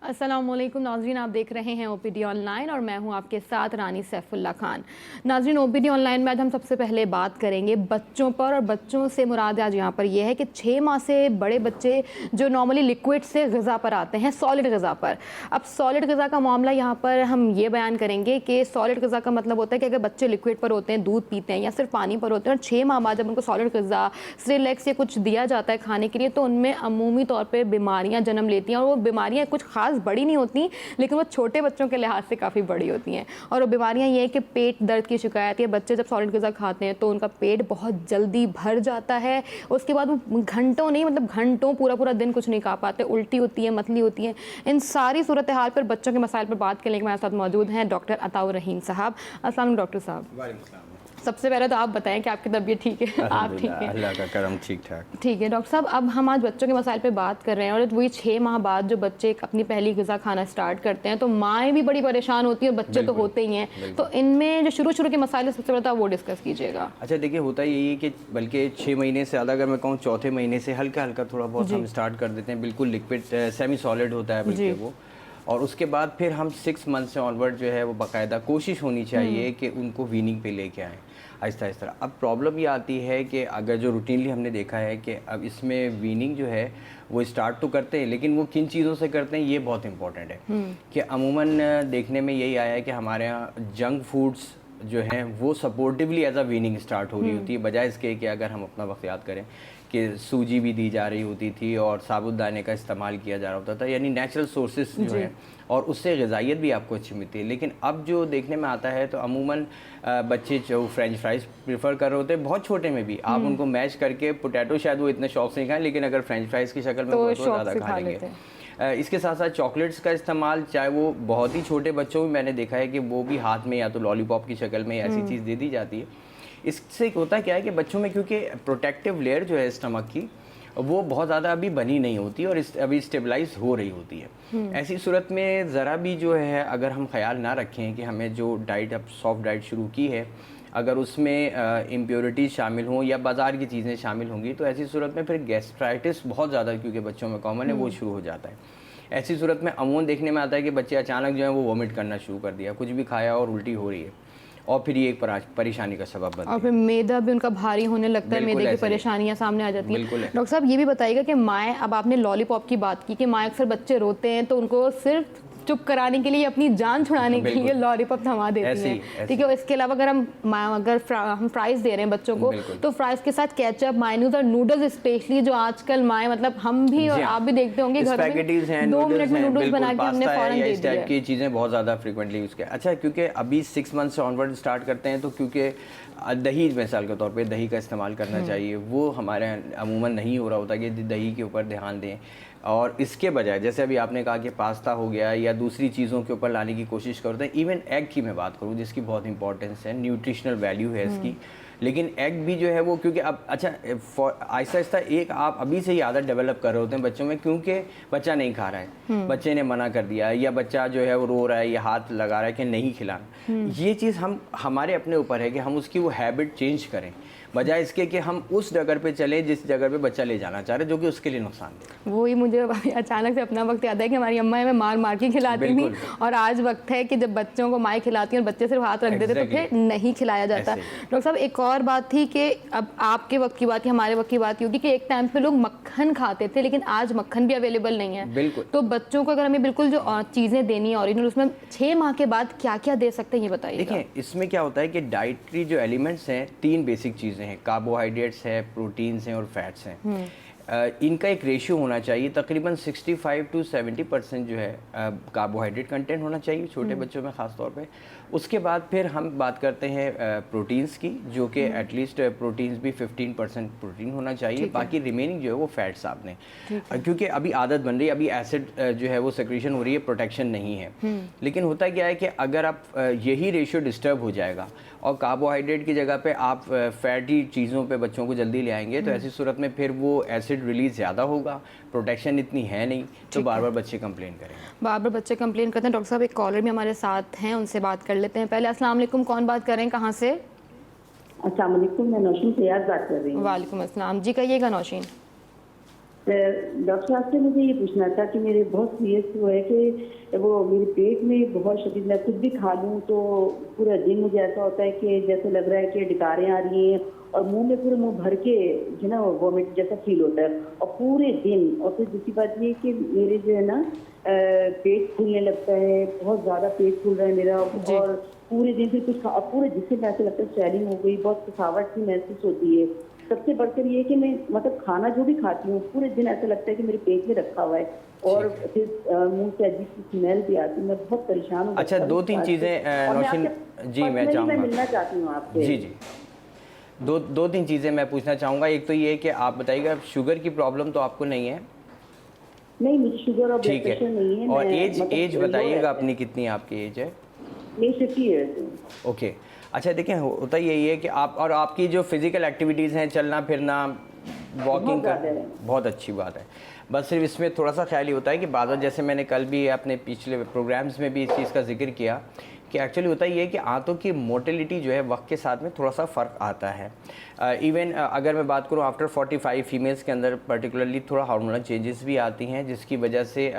अस्सलामुअलैकुम नाज़रीन, आप देख रहे हैं ओपीडी ऑनलाइन और मैं हूं आपके साथ रानी सैफुल्ला खान। नाज़रीन, ओपीडी ऑनलाइन में आज हम सबसे पहले बात करेंगे बच्चों पर, और बच्चों से मुराद आज यहाँ पर यह है कि 6 माह से बड़े बच्चे जो नॉर्मली लिक्विड से ग़िज़ा पर आते हैं, सॉलिड ग़िज़ा पर। अब सॉलिड ग़िज़ा का मामला यहाँ पर हम ये बयान करेंगे कि सॉलिड ग़िज़ा का मतलब होता है कि अगर बच्चे लिक्विड पर होते हैं, दूध पीते हैं या सिर्फ पानी पर होते हैं, और 6 माह बाद जब उनको सॉलिड ग़िज़ा, सेरेलैक्स या कुछ दिया जाता है खाने के लिए, तो उनमें अमूमी तौर पर बीमारियाँ जन्म लेती हैं। और वो बीमारियाँ कुछ खास बड़ी नहीं होती, लेकिन वो छोटे बच्चों के लिहाज से काफ़ी बड़ी होती हैं। और वो बीमारियाँ ये है कि पेट दर्द की शिकायत है। बच्चे जब सॉलिड ग़िज़ा खाते हैं तो उनका पेट बहुत जल्दी भर जाता है। उसके बाद वो घंटों नहीं, मतलब घंटों पूरा दिन कुछ नहीं खा पाते, उल्टी होती है, मतली होती है। इन सारी सूरत हाल पर, बच्चों के मसाइल पर बात करने के हमारे साथ मौजूद हैं डॉक्टर अताउर रहीम साहब। अस्सलाम वालेकुम डॉक्टर साहब। सबसे पहले तो आप बताएं कि आपकी तबीयत ठीक है? आप ठीक है? अल्लाह का करम, ठीक ठाक। ठीक है डॉक्टर साहब, अब हम आज बच्चों के मसाइल पे बात कर रहे हैं, और वही 6 माह बाद जो बच्चे अपनी पहली ग़िज़ा खाना स्टार्ट करते हैं तो माएँ भी बड़ी परेशान होती हैं, बच्चे तो होते ही हैं। तो इनमें जो शुरू के मसाइल सबसे पहले वो डिस्कस कीजिएगा। अच्छा देखिए, होता यही है कि बल्कि 6 महीने से ज़्यादा, अगर मैं कहूँ चौथे महीने से हल्का हल्का थोड़ा बहुत हम स्टार्ट कर देते हैं। बिल्कुल लिक्विड सेमी सॉलिड होता है बल्कि वो, और उसके बाद फिर हम 6 मंथ से ऑनवर्ड जो है वो बाकायदा कोशिश होनी चाहिए कि उनको वीनिंग पे लेके आएँ आहिस्ता आहिस्ता। अब प्रॉब्लम ये आती है कि अगर जो रूटीनली हमने देखा है कि अब इसमें वीनिंग जो है वो स्टार्ट तो करते हैं, लेकिन वो किन चीज़ों से करते हैं ये बहुत इंपॉर्टेंट है। कि अमूमन देखने में यही आया है कि हमारे यहाँ जंक फूड्स जो हैं वो सपोर्टिवली एज अ वीनिंग स्टार्ट हो रही होती है, बजाय इसके कि अगर हम अपना वक्त याद करें कि सूजी भी दी जा रही होती थी और साबुदाने का इस्तेमाल किया जा रहा होता था, यानी नेचुरल सोर्सेस जो है, और उससे ग़िज़ाइयत भी आपको अच्छी मिलती है। लेकिन अब जो देखने में आता है तो अमूमन बच्चे जो फ्रेंच फ्राइज़ प्रेफर कर रहे होते हैं, बहुत छोटे में भी आप उनको मैश करके, पोटैटो शायद वो इतने शौक से नहीं खाएं, लेकिन अगर फ्रेंच फ्राइज़ की शक्ल में तो बहुत ज़्यादा खा लेंगे। इसके साथ साथ चॉकलेट्स का इस्तेमाल, चाहे वो बहुत ही छोटे बच्चों में मैंने देखा है कि वो भी हाथ में या तो लॉलीपॉप की शक्ल में ऐसी चीज़ दे दी जाती है। इससे होता क्या है कि बच्चों में, क्योंकि प्रोटेक्टिव लेयर जो है स्टमक की, वो बहुत ज़्यादा अभी बनी नहीं होती और अभी स्टेबलाइज हो रही होती है। ऐसी सूरत में ज़रा भी जो है, अगर हम ख्याल ना रखें कि हमें जो डाइट, अब सॉफ्ट डाइट शुरू की है, अगर उसमें इम्प्योरिटीज़ शामिल हों या बाज़ार की चीज़ें शामिल होंगी, तो ऐसी सूरत में फिर गैस्ट्राइटिस बहुत ज़्यादा, क्योंकि बच्चों में कॉमन है, वो शुरू हो जाता है। ऐसी सूरत में अमूमन देखने में आता है कि बच्चे अचानक जो है वो वॉमिट करना शुरू कर दिया, कुछ भी खाया और उल्टी हो रही है, और फिर ये एक परेशानी का सबब बनता है। और फिर मैदा भी उनका भारी होने लगता है, मैदे की परेशानियां सामने आ जाती हैं। डॉक्टर साहब, ये भी बताइएगा कि माएँ, अब आपने लॉलीपॉप की बात की कि माएँ अक्सर बच्चे रोते हैं तो उनको सिर्फ चुप कराने के लिए, अपनी जान छुड़ाने के लिए लॉलीपॉप थमा देती हैं, ठीक है। इसके अलावा अगर हम फ्राइज़ दे रहे हैं बच्चों को, तो फ्राइज़ के साथ केचप, मायोनीज और नूडल्स स्पेशली, जो आजकल माएँ, मतलब हम भी और आप भी देखते होंगे घर में 2 मिनट में नूडल्स बना के हमने फ़ौरन दे दिया। टाइप की चीज़ें बहुत ज़्यादा फ्रिक्वेंटली यूज़ किया। अच्छा, क्योंकि अभी 6 मंथ से ऑनवर्ड स्टार्ट करते हैं, तो क्योंकि दही, मिसाल के तौर पे दही का इस्तेमाल करना चाहिए, वो हमारे अमूमन नहीं हो रहा होता कि दही के ऊपर ध्यान दें। और इसके बजाय, जैसे अभी आपने कहा कि पास्ता हो गया या दूसरी चीज़ों के ऊपर लाने की कोशिश करते हैं। इवन एग की मैं बात करूँ, जिसकी बहुत इंपॉर्टेंस है, न्यूट्रिशनल वैल्यू है इसकी, लेकिन एग भी जो है वो, क्योंकि अब अच्छा आहिस्ता आहिस्ता एक आप अभी से ही आदत डेवलप कर रहे होते हैं बच्चों में, क्योंकि बच्चा नहीं खा रहा है, बच्चे ने मना कर दिया, या बच्चा जो है वो रो रहा है या हाथ लगा रहा है कि नहीं खिलाना। ये चीज़ हमारे अपने ऊपर है कि हम उसकी वो हैबिट चेंज करें, बजाय इसके कि हम उस जगह पे चले जिस जगह पे बच्चा ले जाना चाह रहे, जो कि उसके लिए नुकसान है। वही मुझे अचानक से अपना वक्त याद है कि हमारी अम्मा हमें मार मार के खिलाती थी, और आज वक्त है कि जब बच्चों को माएँ खिलाती हैं और बच्चे सिर्फ हाथ रख देते तो फिर नहीं खिलाया जाता। डॉक्टर साहब, एक और बात थी कि अब आपके वक्त की बात, हमारे वक्त की बात होगी कि एक टाइम पे लोग मक्खन खाते थे, लेकिन आज मक्खन भी अवेलेबल नहीं है। बिल्कुल। तो बच्चों को अगर हमें बिल्कुल जो चीज़ें देनी है ओरिजिनल, उसमें 6 माह के बाद क्या क्या दे सकते हैं, ये बताइए। देखिए, इसमें क्या होता है कि डाइटरी जो एलिमेंट्स हैं, 3 बेसिक चीज़ें हैं, कार्बोहाइड्रेट्स है, प्रोटीन्स हैं और फैट्स हैं। इनका एक रेशियो होना चाहिए, तकरीबन 65 to 70% जो है कार्बोहाइड्रेट कंटेंट होना चाहिए छोटे बच्चों में ख़ास तौर पे। उसके बाद फिर हम बात करते हैं प्रोटीन्स की, जो कि एटलीस्ट प्रोटीन्स भी 15% प्रोटीन होना चाहिए, बाकी रिमेनिंग जो है वो फैट्स आपने, क्योंकि अभी आदत बन रही है, अभी एसिड जो है वो सेक्रेशन हो रही है, प्रोटेक्शन नहीं है। लेकिन होता क्या है कि अगर आप यही रेशियो डिस्टर्ब हो जाएगा और कार्बोहाइड्रेट की जगह पे आप फैटी चीज़ों पे बच्चों को जल्दी ले आएंगे, तो ऐसी सूरत में फिर वो एसिड रिलीज ज़्यादा होगा, प्रोटेक्शन इतनी है नहीं, तो बार बार बच्चे कंप्लेन करेंगे। बार बार बच्चे कंप्लेन करते हैं। डॉक्टर साहब, एक कॉलर भी हमारे साथ हैं, उनसे बात कर लेते हैं पहले। अस्सलाम वालेकुम, कौन बात कर रहे हैं, कहाँ से? अस्सलाम वालेकुम, मैं नौशीन फैयाज बात कर रही हूँ। वालेकुम अस्सलाम जी, कहिएगा नौशीन। डॉक्टर साहब से मुझे ये पूछना था कि मेरे बहुत सीरियस वो है कि वो मेरे पेट में बहुत शदीद, मैं कुछ भी खा लूँ तो पूरा दिन मुझे ऐसा होता है कि जैसे लग रहा है कि डकारें आ रही हैं और मुंह में पूरे मुंह भर के जो ना वॉमिट जैसा फील होता है और पूरे दिन। और फिर दूसरी बात ये कि मेरे जो है ना पेट फूलने लगता है, बहुत ज़्यादा पेट फूल रहा है मेरा और पूरे दिन फिर कुछ पूरे जिसम में ऐसा लगता है स्वेलिंग हो गई, बहुत थकावट सी महसूस होती है। सबसे बढ़कर ये कि मैं मतलब खाना जो भी खाती हूँ पूरे दिन ऐसा लगता है कि मेरे पेट में रखा हुआ है और फिर मुंह से अजीब सी स्मेल भी आती है। मैं बहुत परेशान हूँ। अच्छा, 2-3 चीज़ें नौशीन जी मैं चाहूँगा, मैं मिलना चाहती हूँ आपसे। जी जी, दो तीन चीज़ें मैं पूछना चाहूँगा। एक तो ये कि आप बताइएगा शुगर की प्रॉब्लम तो आपको नहीं है? नहीं, मुझे शुगर और ब्लड ठीक है, प्रेशर नहीं है। और एज बताइएगा अपनी, कितनी आपकी एज है? मेरी 50 ईयर्स। ओके, अच्छा देखिए, होता यही है कि आप और आपकी जो फिज़िकल एक्टिविटीज़ हैं, चलना फिरना, वॉकिंग कर, बहुत अच्छी बात है। बस सिर्फ इसमें थोड़ा सा ख्याल ही होता है कि बाद में, जैसे मैंने कल भी अपने पिछले प्रोग्राम्स में भी इस चीज़ का जिक्र किया कि एक्चुअली होता ये है कि आंतों की मोटिलिटी जो है वक्त के साथ में थोड़ा सा फ़र्क आता है। इवन अगर मैं बात करूँ आफ्टर 45 फीमेल्स के अंदर पर्टिकुलरली थोड़ा हार्मोनल चेंजेस भी आती हैं, जिसकी वजह से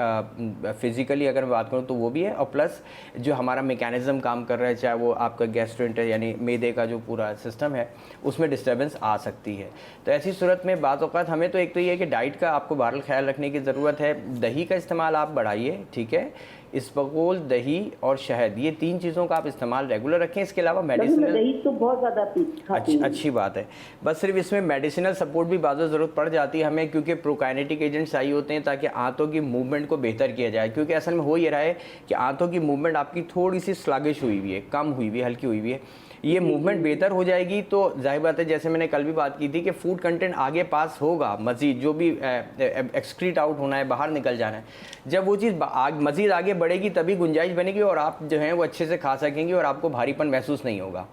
फिज़िकली अगर मैं बात करूँ तो वो भी है, और प्लस जो हमारा मैकेनिज़्म काम कर रहा है, चाहे वो आपका गैस्ट्रोइंटेस्टाइन यानी मैदे का जो पूरा सिस्टम है उसमें डिस्टर्बेंस आ सकती है। तो ऐसी सूरत में बात औक़ात हमें तो एक तो ये है कि डाइट का आपको बहरहाल ख्याल रखने की ज़रूरत है। दही का इस्तेमाल आप बढ़ाइए, ठीक है, इसबगोल, दही और शहद, ये 3 चीज़ों का आप इस्तेमाल रेगुलर रखें। इसके अलावा मेडिसिनल, दही तो बहुत ज़्यादा अच्छी बात है, बस सिर्फ इसमें मेडिसिनल सपोर्ट भी बाज़ ज़रूरत पड़ जाती है हमें, क्योंकि प्रोकाइनेटिक एजेंट्स चाहिए होते हैं ताकि आंतों की मूवमेंट को बेहतर किया जाए। क्योंकि असल में हो ये रहा है कि आंतों की मूवमेंट आपकी थोड़ी सी स्लगिश हुई हुई है, कम हुई हुई है, हल्की हुई हुई है। ये मूवमेंट बेहतर हो जाएगी तो जाहिर बात है, जैसे मैंने कल भी बात की थी कि फूड कंटेंट आगे पास होगा, मज़ीद जो भी एक्सक्रीट आउट होना है, बाहर निकल जाना है, जब वो चीज़ मज़ीद आगे बढ़ेगी तभी गुंजाइश बनेगी और आप जो हैं वो अच्छे से खा सकेंगे और आपको भारीपन महसूस नहीं होगा।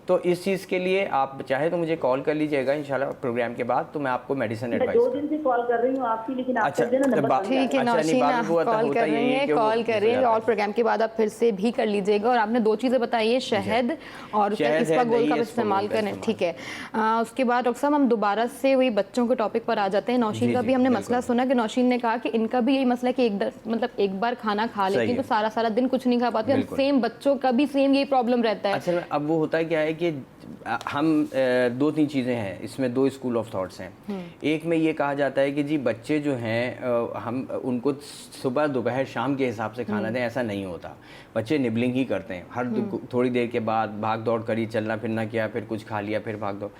तो इस चीज़ के लिए आप चाहे तो मुझे कॉल कर लीजिएगा इंशाल्लाह प्रोग्राम के बाद, तो मैं आपको मेडिसिन एडवाइस। 2 दिन से कॉल कर रही हूँ आपकी, लेकिन आप अच्छा, ठीक है नौशीन, आप कॉल कर रही हैं, कॉल कर रही हैं और प्रोग्राम के बाद आप फिर से भी कर लीजिएगा। और आपने 2 चीज़ें बताई है, शहद और इसबगोल का इस्तेमाल करें, ठीक है। उसके बाद डॉक्टर साहब हम दोबारा से वही बच्चों के टॉपिक पर आ जाते हैं। नौशीन का भी हमने मसला सुना कि नौशीन ने कहा कि इनका भी यही मसला है कि एक बार खाना खा लेती हैं तो सारा दिन कुछ नहीं खा पाती। सेम बच्चों का भी सेम यही प्रॉब्लम रहता है। अच्छा, अब वो होता है क्या है कि हम 2-3 चीज़ें हैं इसमें, 2 स्कूल ऑफ थॉट्स हैं। एक में ये कहा जाता है कि जी बच्चे जो हैं हम उनको सुबह दोपहर शाम के हिसाब से खाना दें, ऐसा नहीं होता। बच्चे निबलिंग ही करते हैं, हर थोड़ी देर के बाद भाग दौड़ करी, चलना फिरना किया, फिर कुछ खा लिया, फिर भाग दौड़,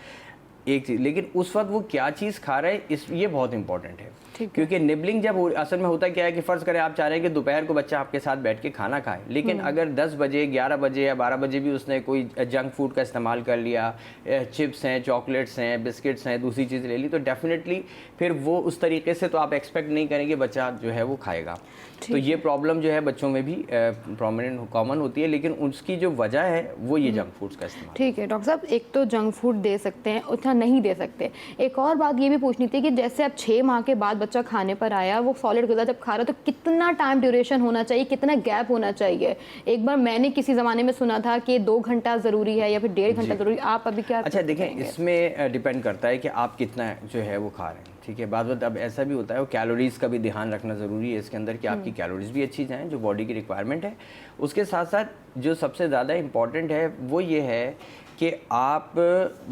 एक चीज़। लेकिन उस वक्त वो क्या चीज़ खा रहे हैं ये बहुत इंपॉर्टेंट है, क्योंकि निबलिंग जब असल में होता क्या है कि फ़र्ज़ करें आप चाह रहे हैं कि दोपहर को बच्चा आपके साथ बैठ के खाना खाए, लेकिन अगर 10 बजे 11 बजे या 12 बजे भी उसने कोई जंक फूड का इस्तेमाल कर लिया, चिप्स हैं, चॉकलेट्स हैं, बिस्किट्स हैं, दूसरी चीज़ ले ली, तो डेफिनेटली फिर वो उस तरीके से तो आप एक्सपेक्ट नहीं करेंगे बच्चा जो है वो खाएगा। तो ये प्रॉब्लम जो है बच्चों में भी प्रोमिनेंट कॉमन होती है, लेकिन उसकी जो वजह है वो ये जंक फूड्स का इस्तेमाल। ठीक है डॉक्टर साहब, एक तो जंक फूड दे सकते हैं, उतना नहीं दे सकते। एक और बात ये भी पूछनी थी कि जैसे अब 6 माह के बाद बच्चा खाने पर आया, वो सॉलिड ग़िज़ा जब खा रहा है तो कितना टाइम ड्यूरेशन होना चाहिए, कितना गैप होना चाहिए? एक बार मैंने किसी ज़माने में सुना था कि 2 घंटा ज़रूरी है या फिर 1.5 घंटा ज़रूरी। आप अभी क्या? अच्छा देखें, इसमें डिपेंड करता है कि आप कितना जो है वो खा रहे हैं, ठीक है। बाद अब ऐसा भी होता है, वो कैलोरीज़ का भी ध्यान रखना ज़रूरी है इसके अंदर कि आपकी कैलोरीज़ भी अच्छी जाएँ, जो बॉडी की रिक्वायरमेंट है। उसके साथ साथ जो सबसे ज़्यादा इम्पॉर्टेंट है वो ये है कि आप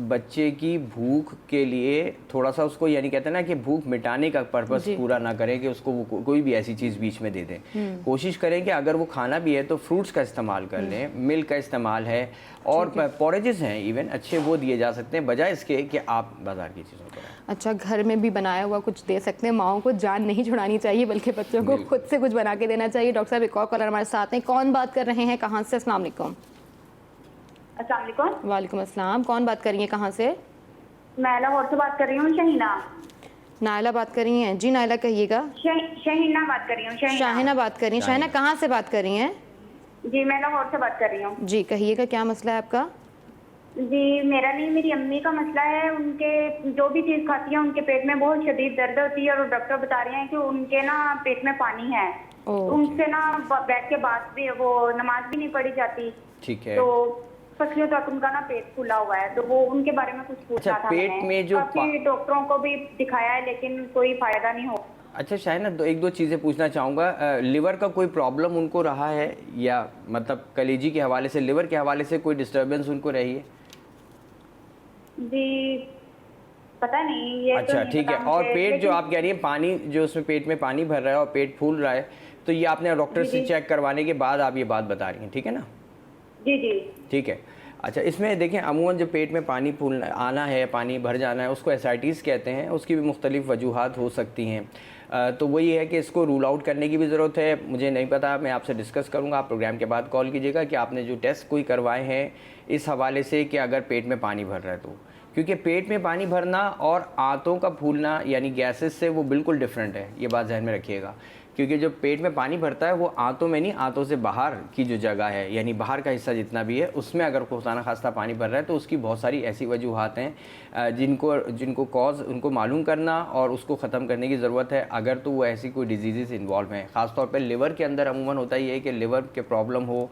बच्चे की भूख के लिए थोड़ा सा उसको, यानी कहते हैं ना कि भूख मिटाने का पर्पस पूरा ना करें कि उसको वो कोई भी ऐसी चीज़ बीच में दे दें। कोशिश करें कि अगर वो खाना भी है तो फ्रूट्स का इस्तेमाल कर लें, मिल्क का इस्तेमाल है, और पॉरेजेस हैं इवन अच्छे, वो दिए जा सकते हैं, बजाय इसके कि आप बाज़ार की चीज़ों को। अच्छा, घर में भी बनाया हुआ कुछ दे सकते हैं। माओं को जान नहीं छुड़ानी चाहिए, बल्कि बच्चों को खुद से कुछ बना के देना चाहिए। डॉक्टर साहब, एक और कॉलर हमारे साथ हैं। कौन बात कर रहे हैं, कहाँ से? अस्सलाम वालेकुम। अस्सलाम वालेकुम। वालेकुम अस्सलाम। कौन बात कर रही है, कहाँ से? मैं लाहौर से बात कर रही हूँ। शहीना। नायला बात कर रही हैं? जी नायला कहिएगा। शहीना बात कर रही हूँ। शाहिना बात कर रही हैं। शाहिना कहाँ से बात कर रही हैं? जी मैं लाहौर से बात कर रही हूँ। जी कहिएगा, क्या मसला है आपका? जी मेरा नहीं, मेरी अम्मी का मसला है। उनके जो भी चीज़ खाती है उनके पेट में बहुत शदीद दर्द होती है और डॉक्टर बता रहे हैं कि उनके ना पेट में पानी है। उनसे ना बैठ के बात भी, वो नमाज भी नहीं पढ़ी जाती। ठीक है। तो पसलियों तक उनका ना पेट फूला हुआ है, तो वो उनके बारे में कुछ पूछना अच्छा, था। पेट मैंने में जो काफी डॉक्टरों को भी दिखाया है लेकिन कोई फायदा नहीं हो। अच्छा शायना, एक दो चीज़ें पूछना चाहूँगा। लिवर का कोई प्रॉब्लम उनको रहा है, या मतलब कलेजी के हवाले से, लिवर के हवाले से कोई डिस्टर्बेंस उनको रही है? जी पता नहीं, ये अच्छा तो ठीक है। और पेट जो आप कह रही हैं, पानी जो उसमें पेट में पानी भर रहा है और पेट फूल रहा है, तो ये आपने डॉक्टर से चेक करवाने के बाद आप ये बात बता रही हैं, ठीक है ना? जी जी ठीक है। अच्छा, इसमें देखें अमूमन जो पेट में पानी फूल आना है, पानी भर जाना है, उसको एसाइटिस कहते हैं। उसकी भी मुख्तलिफ वजूहात हो सकती हैं। तो वही है कि इसको रूल आउट करने की भी ज़रूरत है। मुझे नहीं पता, मैं आपसे डिस्कस करूंगा। आप प्रोग्राम के बाद कॉल कीजिएगा कि आपने जो टेस्ट कोई करवाए हैं इस हवाले से कि अगर पेट में पानी भर रहा है तो, क्योंकि पेट में पानी भरना और आंतों का फूलना यानी गैसेस से वो बिल्कुल डिफरेंट है। ये बात ध्यान में रखिएगा, क्योंकि जो पेट में पानी भरता है वो आंतों में नहीं, आंतों से बाहर की जो जगह है यानी बाहर का हिस्सा जितना भी है उसमें अगर खुदाना खास्ता पानी भर रहा है तो उसकी बहुत सारी ऐसी वजूहात हैं जिनको कॉज उनको मालूम करना और उसको ख़त्म करने की ज़रूरत है। अगर तो वो ऐसी कोई डिजीज़ इन्वॉल्व हैं, ख़ासतौर पर लिवर के अंदर अमूमन होता ही है कि लिवर के प्रॉब्लम हो,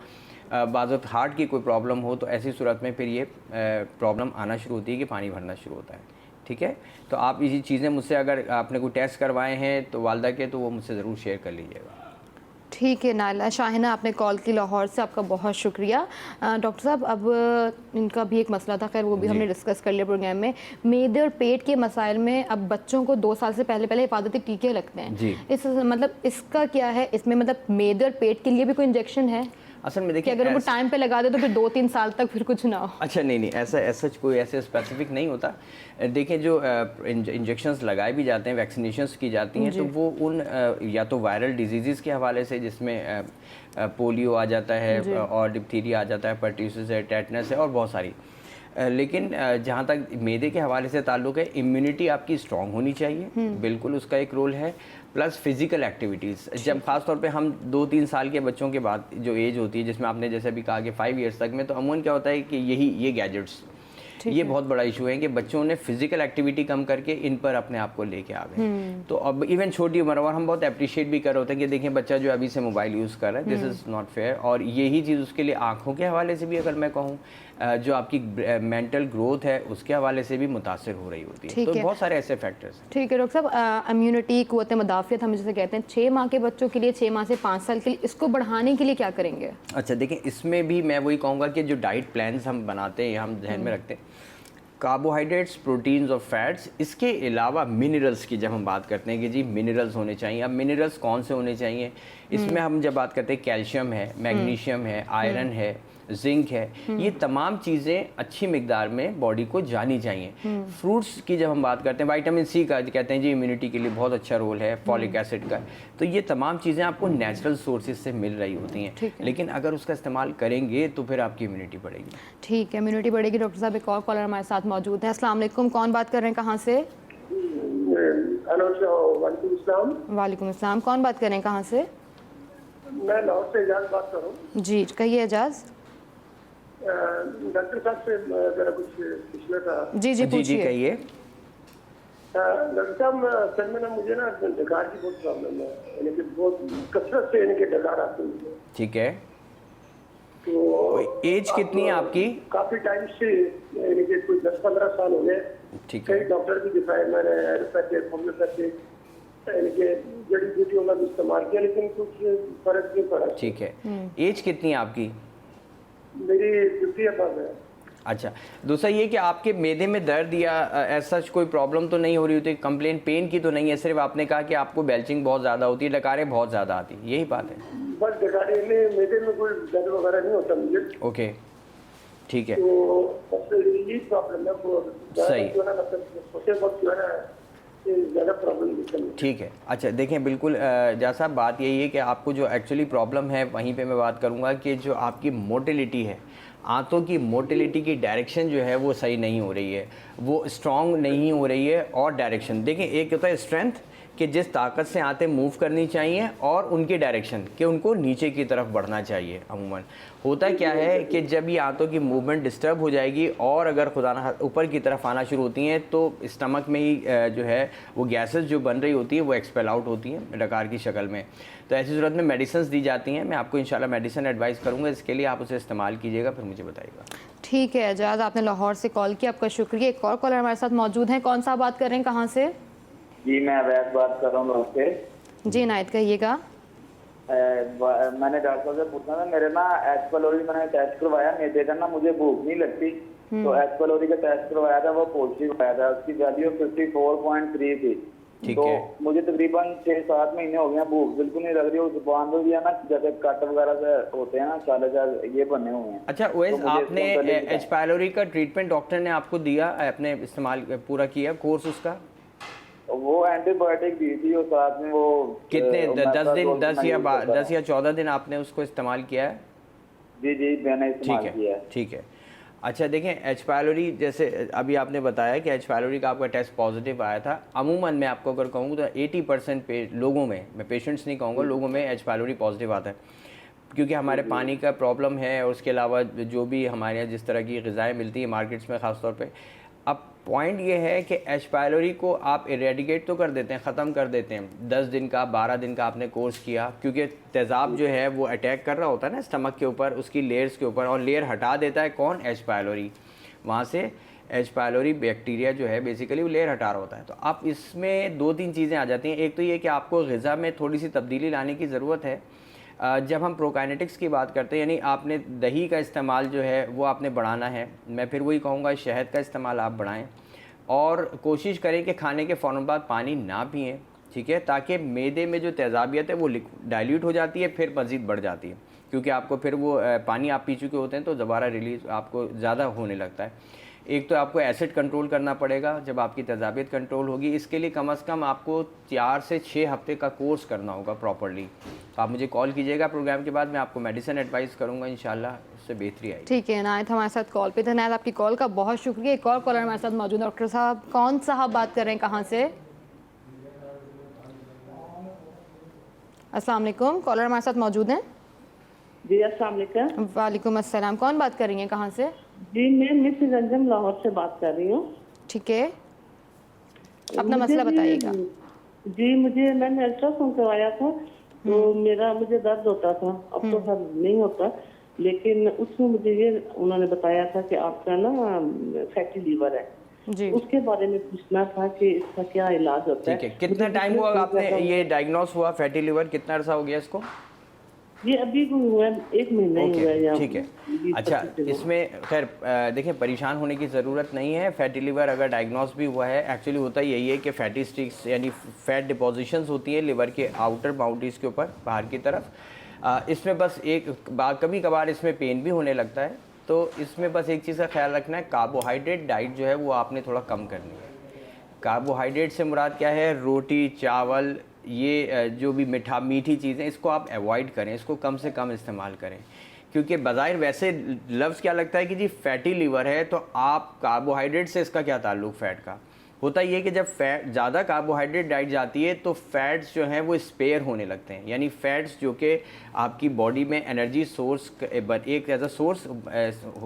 बाज़त हार्ट की कोई प्रॉब्लम हो, तो ऐसी सूरत में फिर ये प्रॉब्लम आना शुरू होती है कि पानी भरना शुरू होता है। ठीक है, तो आप ये चीज़ें मुझसे, अगर आपने कोई टेस्ट करवाए हैं तो वालदा के, तो वो मुझसे ज़रूर शेयर कर लीजिएगा। ठीक है नाइला। शाहिना, आपने कॉल की लाहौर से, आपका बहुत शुक्रिया। डॉक्टर साहब, अब इनका भी एक मसला था, खैर वो भी हमने डिस्कस कर लिया प्रोग्राम में। मैदे और पेट के मसाइल में अब बच्चों को 2 साल से पहले हिफाजती टीके लगते हैं जी। इस मतलब इसका क्या है? इसमें मतलब मैदे और पेट के लिए भी कोई इंजेक्शन है? असल में कि देखिए, अगर वो टाइम पे लगा दे तो फिर 2-3 साल तक फिर कुछ ना हो। अच्छा नहीं, ऐसा कोई ऐसे स्पेसिफिक नहीं होता। देखिए, जो इंजेक्शंस लगाए भी जाते हैं, वैक्सीनेशंस की जाती हैं, तो वो उन या तो वायरल डिजीज़ के हवाले से जिसमें पोलियो आ जाता है और डिप्थीरिया आ जाता है, पर्ट्यूसिस है, टेटनस है और बहुत सारी। लेकिन जहाँ तक मैदे के हवाले से ताल्लुक़ है, इम्यूनिटी आपकी स्ट्रॉन्ग होनी चाहिए, बिल्कुल उसका एक रोल है। प्लस फिज़िकल एक्टिविटीज़, जब ख़ास तौर पे हम 2-3 साल के बच्चों के बाद जो एज होती है, जिसमें आपने जैसे अभी कहा कि 5 ईयर्स तक में, तो अमूमन क्या होता है कि ये गैजेट्स, ये बहुत बड़ा इशू है कि बच्चों ने फिजिकल एक्टिविटी कम करके इन पर अपने आप को लेके आ गए। तो अब इवन छोटी उम्र, और हम बहुत अप्रिशिएट भी कर रहे होते हैं कि देखें बच्चा जो अभी से मोबाइल यूज़ कर रहा है, दिस इज़ नॉट फेयर। और यही चीज़ उसके लिए आँखों के हवाले से भी, अगर मैं कहूँ, जो आपकी मेंटल ग्रोथ है उसके हवाले से भी मुतासर हो रही होती है। तो बहुत सारे ऐसे फैक्टर्स हैं। ठीक है डॉक्टर साहब, इम्यूनिटी, क़ुव्वत मदाफ़ियत हम जिसे कहते हैं, 6 माह के बच्चों के लिए, 6 माह से 5 साल के लिए, इसको बढ़ाने के लिए क्या करेंगे? अच्छा देखिए, इसमें भी मैं वही कहूँगा कि जो डाइट प्लान्स हम बनाते हैं, हम ध्यान में रखते हैं कार्बोहाइड्रेट्स, प्रोटीन्स और फैट्स, इसके अलावा मिनरल्स की जब हम बात करते हैं कि जी मिनरल्स होने चाहिए। अब मिनरल्स कौन से होने चाहिए, इसमें हम जब बात करते हैं कैल्शियम है, मैग्नीशियम है, आयरन है, जिंक है, ये तमाम चीज़ें अच्छी मिकदार में बॉडी को जानी चाहिए। फ्रूट्स की जब हम बात करते हैं, विटामिन सी का कहते हैं जी इम्यूनिटी के लिए बहुत अच्छा रोल है, फॉलिक एसिड का, तो ये तमाम चीज़ें आपको नेचुरल सोर्सेज से मिल रही होती हैं। लेकिन अगर उसका इस्तेमाल करेंगे तो फिर आपकी इम्यूनिटी बढ़ेगी। ठीक है, इम्यूनिटी बढ़ेगी। डॉक्टर साहब, एक और कॉलर हमारे साथ मौजूद है। अस्सलाम वालेकुम, कौन बात कर रहे हैं, कहाँ से? वालेकुम अस्सलाम, कौन बात कर रहे हैं, कहाँ से? मैं लाहौर से एजाज बात कर रहा हूँ। जी कहिए एजाज। डॉक्टर साहब से मेरा कुछ पूछना था। जी पूछिए। कहिए। डॉक्टर साहब, सर में ना मुझे ना डकार की बहुत प्रॉब्लम है, यानी कि बहुत कसरत से यानी कि डकार आते हैं। ठीक है, तो एज कितनी है आपकी? काफी टाइम से, यानी कि कोई 10-15 साल हो गए। ठीक है, कई डॉक्टर भी दिखाए मैंने, एलोपैथिक, होम्योपैथिक, यानी कि जड़ी बूटियों का भी इस्तेमाल किया, लेकिन कुछ फर्क नहीं पड़ा। ठीक है, एज कितनी है आपकी? मेरी 50 है। अच्छा, दूसरा ये कि आपके मैदे में दर्द या ऐसा कोई प्रॉब्लम तो नहीं हो रही होती, कंप्लेन पेन की तो नहीं है, सिर्फ आपने कहा कि आपको बेल्चिंग बहुत ज़्यादा होती है, डकारें बहुत ज़्यादा आती है, यही बात है? बस डकारें में, मैदे में कोई दर्द वगैरह नहीं होता मुझे। ओके, ठीक है, तो यही प्रॉब्लम है। सही, सोचे वक्त जो है ना ज़्यादा प्रॉब्लम। ठीक है। अच्छा देखें, बिल्कुल जैसा बात यही है कि आपको जो एक्चुअली प्रॉब्लम है वहीं पे मैं बात करूँगा कि जो आपकी मोटिलिटी है, आंतों की मोटिलिटी की डायरेक्शन जो है वो सही नहीं हो रही है, वो स्ट्रॉन्ग नहीं हो रही है। और डायरेक्शन देखें, एक होता है स्ट्रेंथ कि जिस ताकत से आंतें मूव करनी चाहिए, और उनकी डायरेक्शन कि उनको नीचे की तरफ बढ़ना चाहिए। अमूमन होता क्या है कि जब ये आंतों की मूवमेंट डिस्टर्ब हो जाएगी और अगर खुदा ना ऊपर की तरफ आना शुरू होती हैं, तो स्टमक में ही जो है वो गैसेस जो बन रही होती है वो एक्सपेल आउट होती हैं डकार की शक्ल में। तो ऐसी सूरत में मेडिसिन दी जाती हैं। मैं आपको इंशाल्लाह मेडिसिन एडवाइस करूँगा, इसके लिए आप उसे इस्तेमाल कीजिएगा, फिर मुझे मुझे बताइएगा। ठीक है एजाज, आपने लाहौर से कॉल किया, आपका शुक्रिया। एक और कॉलर हमारे साथ मौजूद हैं। कौन सा बात कर रहे हैं, कहाँ से? जी मैं अवैध बात कर रहा हूँ लाहौर से। जी नायत कहिएगा। मैंने डॉक्टर से पूछा था, मेरे ना एच पैलोरी मैंने टेस्ट करवाया, मैदे का ना मुझे भूख नहीं लगती, तो एच पैलोरी का टेस्ट करवाया था, वो पॉजिटिव आया था, उसकी वैल्यू 54.3 थी। ठीक तो है। मुझे तकरीबन 6-7 महीने हो गए, भूख बिल्कुल नहीं लग रही, उस बांध हो गया ना, जैसे कट वगैरह से होते हैं ना साले ये बने हुए हैं। अच्छा ओएस, तो मुझे आपने इसको पहले एच पायलोरी का ट्रीटमेंट डॉक्टर ने आपको दिया, आपने इस्तेमाल पूरा किया कोर्स उसका? वो एंटीबायोटिक दी थी और साथ में वो कितने 10 दिन, ओमेप्राजोल 10 या यूज करता 10 या 14 दिन आपने उसको इस्तेमाल किया है? जी जी मैंने ठीक इस्तेमाल किया है, है। ठीक है। अच्छा देखें, एच पायलोरी जैसे अभी आपने बताया कि एच पायलोरी का आपका टेस्ट पॉजिटिव आया था। अमूमन मैं आपको अगर कहूँ तो 80% लोगों में, मैं पेशेंट्स नहीं कहूँगा, लोगों में एच पायलोरी पॉजिटिव आता है, क्योंकि हमारे पानी का प्रॉब्लम है और उसके अलावा जो भी हमारे यहाँ जिस तरह की ग़िज़ाएँ मिलती हैं मार्केट्स में ख़ास तौर पे। अब पॉइंट ये है कि एच पायलोरी को आप इरेडिकेट तो कर देते हैं, ख़त्म कर देते हैं। 10 दिन का 12 दिन का आपने कोर्स किया, क्योंकि तेज़ाब जो है वो अटैक कर रहा होता है ना स्टमक के ऊपर, उसकी लेयर्स के ऊपर, और लेयर हटा देता है कौन? H pylori. वहाँ से एच पायलोरी बैक्टीरिया जो है बेसिकली वो लेयर हटा रहा होता है। तो आप इसमें 2-3 चीज़ें आ जाती हैं। एक तो ये कि आपको ग़िज़ा में थोड़ी सी तब्दीली लाने की ज़रूरत है। जब हम प्रोकाइनेटिक्स की बात करते हैं, यानी आपने दही का इस्तेमाल जो है वो आपने बढ़ाना है। मैं फिर वही कहूँगा शहद का इस्तेमाल आप बढ़ाएं, और कोशिश करें कि खाने के फ़ौरन बाद पानी ना पिएं, ठीक है, ताकि मैदे में जो तेज़ाबियत है वो डाइल्यूट हो जाती है, फिर मज़ीद बढ़ जाती है, क्योंकि आपको फिर वो पानी आप पी चुके होते हैं तो दोबारा रिलीज़ आपको ज़्यादा होने लगता है। एक तो आपको एसिड कंट्रोल करना पड़ेगा। जब आपकी तेज़ाबियत कंट्रोल होगी, इसके लिए कम से कम आपको 4 से 6 हफ्ते का कोर्स करना होगा प्रॉपर्ली। तो आप मुझे कॉल कीजिएगा प्रोग्राम के बाद, मैं आपको मेडिसिन एडवाइस करूँगा, इंशाल्लाह उससे बेहतरी आएगी। ठीक है नायत हमारे साथ कॉल पे थे। नायत आपकी कॉल का बहुत शुक्रिया। एक और कॉलर हमारे साथ मौजूद है। डॉक्टर साहब, कौन साहब बात कर रहे हैं, कहाँ से? अस्सलाम वालेकुम, कॉलर हमारे साथ मौजूद हैं। जी अस्सलाम वालेकुम। वालेकुम अस्सलाम, कौन बात कर रही हैं, कहाँ से? जी मैं मिस रंजन लाहौर से बात कर रही हूँ। ठीक है, अपना मसला बताइएगा। जी मुझे मैंने अल्ट्रासाउंड करवाया था, तो मुझे दर्द होता था, अब तो दर्द नहीं होता, लेकिन उसमें मुझे ये उन्होंने बताया था कि आपका ना फैटी लीवर है जी। उसके बारे में पूछना था कि इसका क्या इलाज होता है। ठीक है, कितना टाइम हुआ आपने ये डायग्नोस हुआ फैटी लीवर, कितना अर्सा हो गया इसको? ये अभी हुआ है, 1 महीना ही हुआ है यहाँ। ठीक है। अच्छा, इसमें खैर देखें, परेशान होने की ज़रूरत नहीं है। फैटी लीवर अगर डायग्नोस भी हुआ है, एक्चुअली होता यही है कि फैटी स्टिक्स यानी फैट डिपोजिशंस होती हैं लिवर के आउटर बाउंड्रीज़ के ऊपर बाहर की तरफ। इसमें बस एक बार कभी कभार इसमें पेन भी होने लगता है, तो इसमें बस एक चीज़ का ख्याल रखना है, कार्बोहाइड्रेट डाइट जो है वो आपने थोड़ा कम करनी है। कार्बोहाइड्रेट से मुराद क्या है? रोटी, चावल, ये जो भी मीठी चीज़ें, इसको आप अवॉइड करें, इसको कम से कम इस्तेमाल करें, क्योंकि बज़ाहिर वैसे लफ्ज़ क्या लगता है कि जी फैटी लीवर है, तो आप कार्बोहाइड्रेट से इसका क्या ताल्लुक़ फ़ैट का? होता ये कि जब फैट ज़्यादा कार्बोहाइड्रेट डाइट जाती है तो फैट्स जो हैं वो स्पेयर होने लगते हैं, यानी फैट्स जो कि आपकी बॉडी में एनर्जी सोर्स एक एज अ सोर्स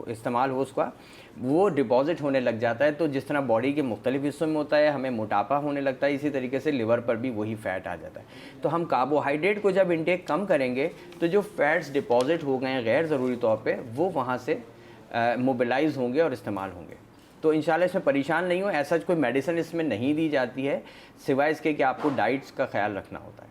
इस्तेमाल हो उसका, वो डिपॉजिट होने लग जाता है। तो जिस तरह बॉडी के मुख्तलिफ हिस्सों में होता है, हमें मोटापा होने लगता है, इसी तरीके से लिवर पर भी वही फ़ैट आ जाता है। तो हम कार्बोहाइड्रेट को जब इंटेक कम करेंगे तो जो फैट्स डिपॉजिट हो गए हैं गैर ज़रूरी तौर पर, वो वहाँ से मोबिलाइज़ होंगे और इस्तेमाल होंगे। तो इंशाल्लाह इसमें परेशान नहीं हो। ऐसा कोई मेडिसिन इसमें नहीं दी जाती है, सिवाय इसके कि आपको डाइट्स का ख्याल रखना होता है।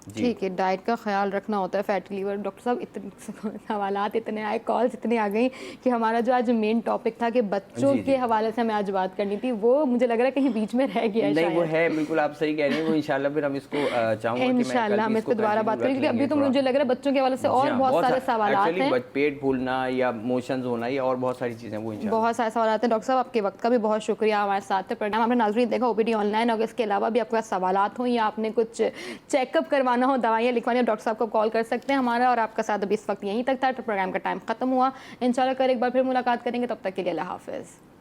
ठीक है, डाइट का ख्याल रखना होता है। फैटी लीवर, डॉक्टर साहब इतने सवालात इतने आए, कॉल्स इतने आ गई कि हमारा जो आज मेन टॉपिक था कि बच्चों के हवाले से हमें आज बात करनी थी, वो मुझे लग रहा है कहीं बीच में रह गया है। नहीं, वो है, बिल्कुल आप सही कह रही हैं। वो इंशाल्लाह फिर हम इसको चाहूँगा कि इंशाल्लाह हम इस पर दोबारा बात करेंगे, क्योंकि अभी तो मुझे लग रहा है बच्चों के हवाले से और बहुत सारे सवालात हैं। पेट फूलना या मोशंस होना या और बहुत सारी चीज़ें, वो इंशाल्लाह बहुत सारे सवाल हैं। डॉक्टर साहब आपके वक्त का भी बहुत शुक्रिया हमारे साथ थे। प्रोग्राम आपने नाज़रीन देखा ओपीडी ऑनलाइन, और इसके अलावा भी आपके पास सवालात हों या आपने कुछ चेकअप करवाना हो, दवाइयाँ लिखवानी, डॉक्टर साहब को कॉल कर सकते हैं। हमारा और आपका साथ अभी इस वक्त यहीं तक था, तो प्रोग्राम का टाइम खत्म हुआ। इंशाल्लाह कल एक बार फिर मुलाकात करेंगे, तब तक के लिए अल्लाह हाफ़िज़।